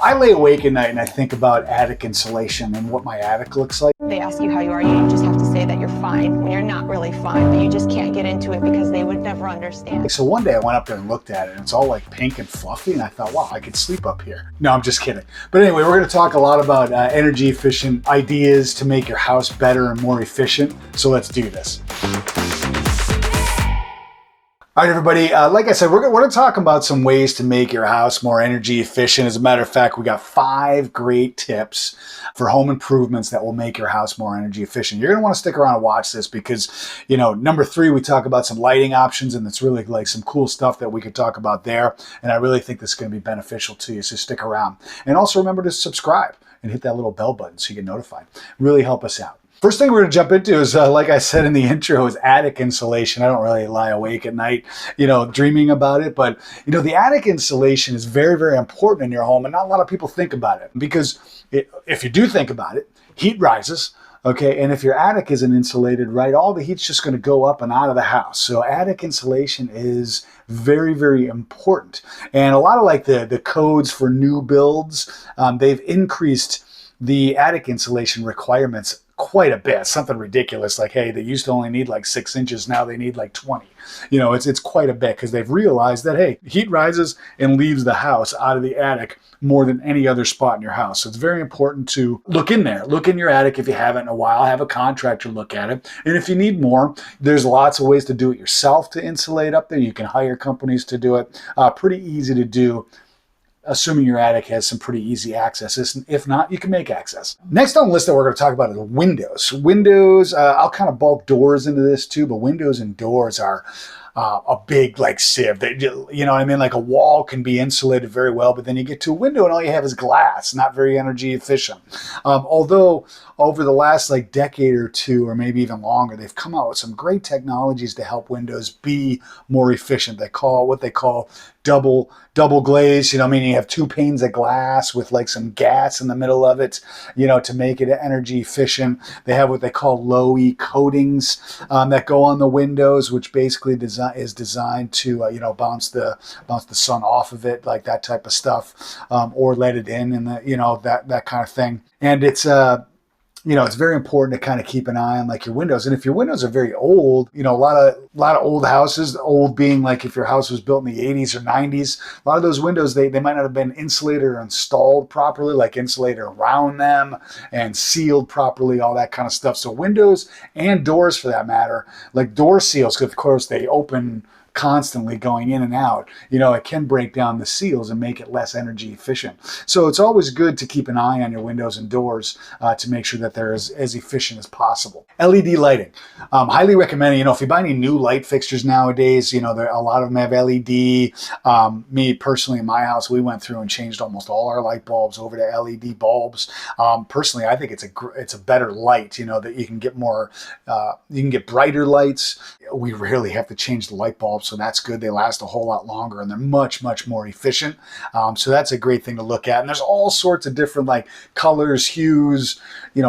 I lay awake at night and I think about attic insulation and what my attic looks like. They ask you how you are, you just have to say that you're fine when you're not really fine, but you just can't get into it because they would never understand. So one day I went up there and looked at it and it's all like pink and fluffy and I thought, wow, I could sleep up here. No, I'm just kidding. But anyway, we're going to talk a lot about energy efficient ideas to make your house better and more efficient. So let's do this. All right, everybody, like I said, we're going to talk about some ways to make your house more energy efficient. As a matter of fact, we got 5 great tips for home improvements that will make your house more energy efficient. You're going to want to stick around and watch this because, number 3, we talk about some lighting options, and it's really like some cool stuff that we could talk about there. And I really think this is going to be beneficial to you, so stick around. And also remember to subscribe and hit that little bell button so you get notified. Really help us out. First thing we're going to jump into is, like I said in the intro, is attic insulation. I don't really lie awake at night, dreaming about it. But, the attic insulation is very, very important in your home. And not a lot of people think about it because if you do think about it, heat rises. Okay, and if your attic isn't insulated right, all the heat's just going to go up and out of the house. So attic insulation is very, very important. And a lot of like the codes for new builds, they've increased the attic insulation requirements quite a bit. Something ridiculous like, hey, they used to only need like 6 inches, now they need like 20. It's quite a bit because they've realized that, hey, heat rises and leaves the house out of the attic more than any other spot in your house. So it's very important to look in there. Look in your attic if you haven't in a while. Have a contractor look at it. And if you need more, there's lots of ways to do it yourself to insulate up there. You can hire companies to do it. Pretty easy to do, assuming your attic has some pretty easy access. If not, you can make access. Next on the list that we're going to talk about is windows. Windows, I'll kind of bulk doors into this too, but windows and doors are a big like sieve. You know what I mean? Like a wall can be insulated very well, but then you get to a window and all you have is glass, not very energy efficient. Although over the last like decade or two, or maybe even longer, they've come out with some great technologies to help windows be more efficient. They call what they call double glaze. You have 2 panes of glass with like some gas in the middle of it, to make it energy efficient. They have what they call low E coatings that go on the windows, which basically is designed to bounce the sun off of it, like that type of stuff, or let it in, and that kind of thing. And it's it's very important to kind of keep an eye on like your windows. And if your windows are very old, a lot of old houses, old being like if your house was built in the 80s or 90s, a lot of those windows, they might not have been insulated or installed properly, like insulated around them and sealed properly, all that kind of stuff. So windows and doors for that matter, like door seals, because of course they open constantly going in and out, it can break down the seals and make it less energy efficient. So it's always good to keep an eye on your windows and doors to make sure that they're as efficient as possible. LED lighting, highly recommended. If you buy any new light fixtures nowadays, a lot of them have LED. Me personally, in my house, we went through and changed almost all our light bulbs over to LED bulbs. Personally, I think it's a better light. That you can get more, you can get brighter lights. We rarely have to change the light bulbs, so that's good. They last a whole lot longer and they're much, much more efficient. So that's a great thing to look at. And there's all sorts of different like colors, hues,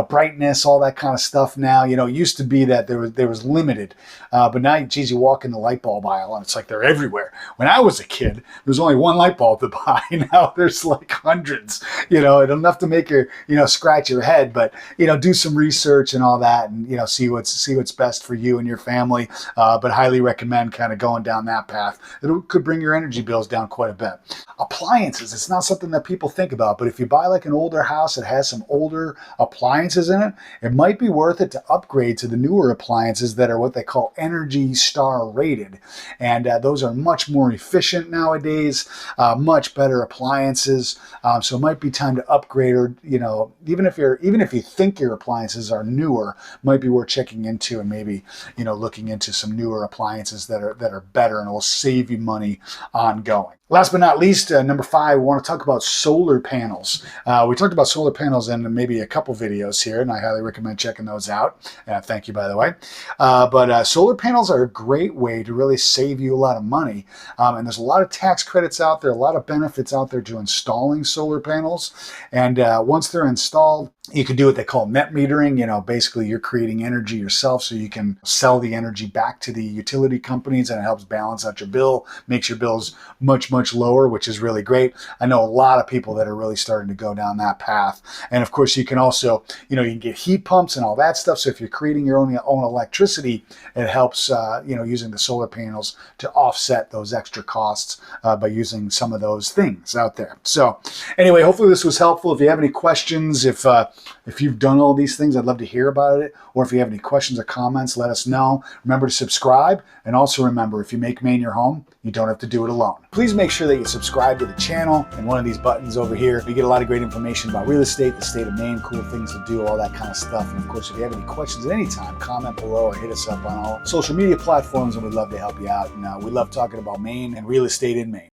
brightness, all that kind of stuff now. It used to be that there was limited, but now, geez, you walk in the light bulb aisle and it's like they're everywhere. When I was a kid, there was only one light bulb to buy. Now there's like hundreds, enough to make your, scratch your head, but, do some research and all that and, see what's best for you and your family. But highly recommend kind of going down that path. It could bring your energy bills down quite a bit. Appliances, it's not something that people think about, but if you buy like an older house that has some older appliances in it, it might be worth it to upgrade to the newer appliances that are what they call Energy Star rated. And those are much more efficient nowadays, much better appliances. So it might be time to upgrade, or, even if you think your appliances are newer, might be worth checking into and maybe, looking into some newer appliances that are better and will save you money ongoing. Last but not least, number 5, we want to talk about solar panels. We talked about solar panels in maybe a couple videos here, and I highly recommend checking those out. Thank you, by the way. But solar panels are a great way to really save you a lot of money. And there's a lot of tax credits out there, a lot of benefits out there to installing solar panels. And once they're installed, you can do what they call net metering. Basically you're creating energy yourself so you can sell the energy back to the utility companies, and it helps balance out your bill, makes your bills much much lower, which is really great. I know a lot of people that are really starting to go down that path. And of course, you can also, you can get heat pumps and all that stuff. So if you're creating your own electricity, it helps, using the solar panels to offset those extra costs by using some of those things out there. So anyway, hopefully this was helpful. If you have any questions, if you've done all these things, I'd love to hear about it. Or if you have any questions or comments, let us know. Remember to subscribe. And also remember, if you make Maine your home, you don't have to do it alone. Please make sure that you subscribe to the channel and one of these buttons over here. You get a lot of great information about real estate, the state of Maine, cool things to do, all that kind of stuff. And of course, if you have any questions at any time, comment below or hit us up on all social media platforms, and we'd love to help you out. And we love talking about Maine and real estate in Maine.